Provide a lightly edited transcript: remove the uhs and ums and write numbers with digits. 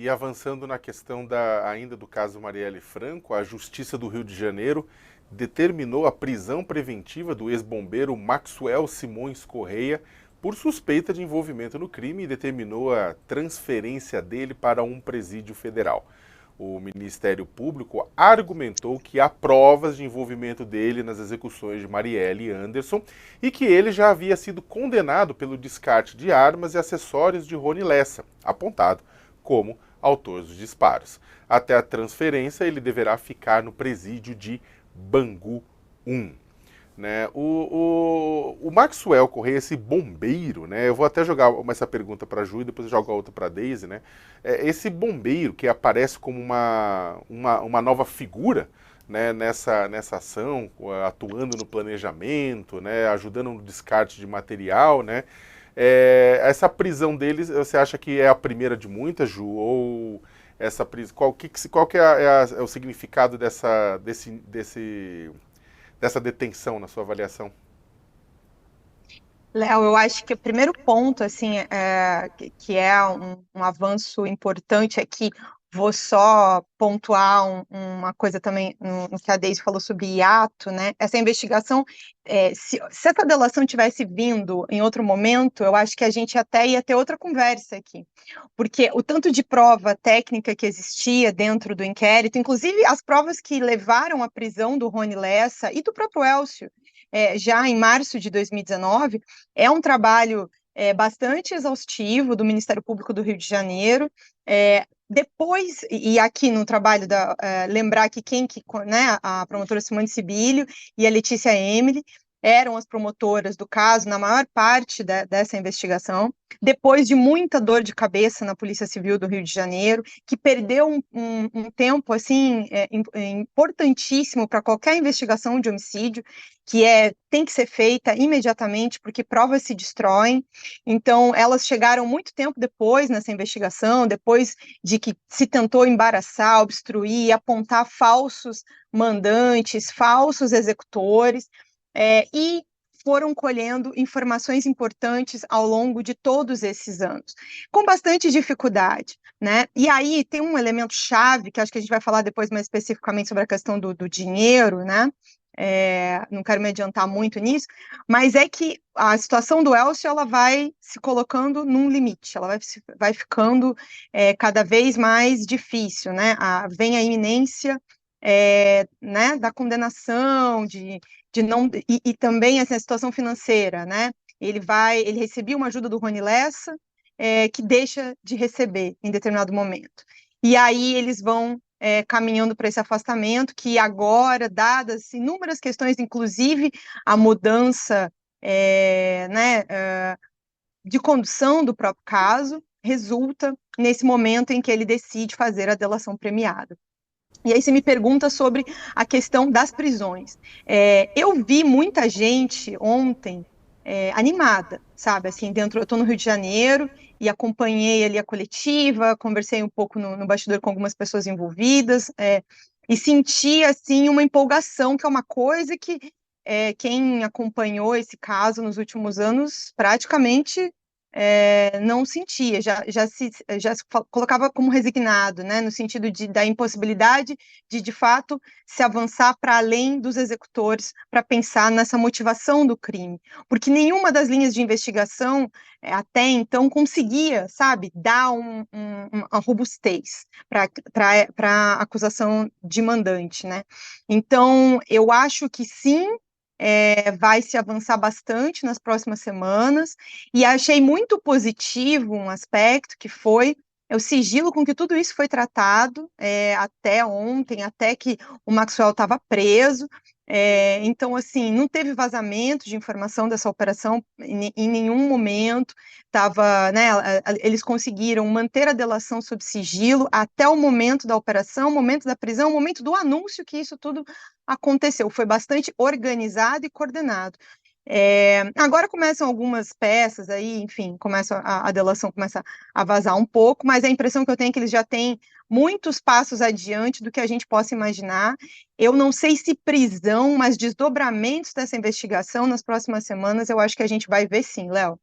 E avançando na questão ainda do caso Marielle Franco, a Justiça do Rio de Janeiro determinou a prisão preventiva do ex-bombeiro Maxwell Simões Correia por suspeita de envolvimento no crime e determinou a transferência dele para um presídio federal. O Ministério Público argumentou que há provas de envolvimento dele nas execuções de Marielle e Anderson e que ele já havia sido condenado pelo descarte de armas e acessórios de Rony Lessa, apontado como autor dos disparos. Até a transferência, ele deverá ficar no presídio de Bangu 1. Né? O Maxwell Correia, esse bombeiro, né? Eu vou até jogar essa pergunta para a Ju e depois eu jogo a outra para a Daisy, né? Esse bombeiro que aparece como uma nova figura, né, nessa ação, atuando no planejamento, né, ajudando no descarte de material, né? Essa prisão deles, você acha que é a primeira de muitas, Ju? Ou essa prisão, qual que é o significado dessa detenção na sua avaliação? Léo, eu acho que o primeiro ponto, assim, que é um avanço importante aqui, vou só pontuar uma coisa também no que a Deise falou sobre hiato, né? Essa investigação, se essa delação tivesse vindo em outro momento, eu acho que a gente até ia ter outra conversa aqui, porque o tanto de prova técnica que existia dentro do inquérito, inclusive as provas que levaram à prisão do Rony Lessa e do próprio Elcio, já em março de 2019, é um trabalho bastante exaustivo do Ministério Público do Rio de Janeiro. Depois, e aqui no trabalho, lembrar que né, a promotora Simone Sibilio e a Letícia Emily eram as promotoras do caso na maior parte dessa investigação, depois de muita dor de cabeça na Polícia Civil do Rio de Janeiro, que perdeu um tempo assim importantíssimo para qualquer investigação de homicídio, que tem que ser feita imediatamente, porque provas se destroem. Então, elas chegaram muito tempo depois nessa investigação, depois de que se tentou embaraçar, obstruir, apontar falsos mandantes, falsos executores, e foram colhendo informações importantes ao longo de todos esses anos, com bastante dificuldade, né? E aí tem um elemento chave, que acho que a gente vai falar depois mais especificamente sobre a questão do dinheiro, né? Não quero me adiantar muito nisso, mas é que a situação do Elcio, ela vai se colocando num limite, ela vai ficando cada vez mais difícil, né? Vem a iminência né, da condenação, de não, e também assim, a situação financeira, né? Ele recebia uma ajuda do Rony Lessa, que deixa de receber em determinado momento. E aí eles vão caminhando para esse afastamento, que agora, dadas inúmeras questões, inclusive a mudança né, de condução do próprio caso, resulta nesse momento em que ele decide fazer a delação premiada. E aí você me pergunta sobre a questão das prisões. Eu vi muita gente ontem animada, sabe? Assim, eu estou no Rio de Janeiro e acompanhei ali a coletiva, conversei um pouco no bastidor com algumas pessoas envolvidas, e senti, assim, uma empolgação, que é uma coisa que quem acompanhou esse caso nos últimos anos praticamente não sentia, já se colocava como resignado, né, no sentido da impossibilidade de fato, se avançar para além dos executores, para pensar nessa motivação do crime, porque nenhuma das linhas de investigação até então conseguia, sabe, dar uma robustez para a acusação de mandante, né? Então, eu acho que sim, vai se avançar bastante nas próximas semanas, e achei muito positivo um aspecto que foi o sigilo com que tudo isso foi tratado até ontem, até que o Maxwell estava preso. Então, assim, não teve vazamento de informação dessa operação em nenhum momento. Né, eles conseguiram manter a delação sob sigilo até o momento da operação, o momento da prisão, o momento do anúncio que isso tudo aconteceu. Foi bastante organizado e coordenado. Agora começam algumas peças aí, enfim, a delação começa a vazar um pouco, mas a impressão que eu tenho é que eles já têm muitos passos adiante do que a gente possa imaginar. Eu não sei se prisão, mas desdobramentos dessa investigação nas próximas semanas, eu acho que a gente vai ver sim, Léo.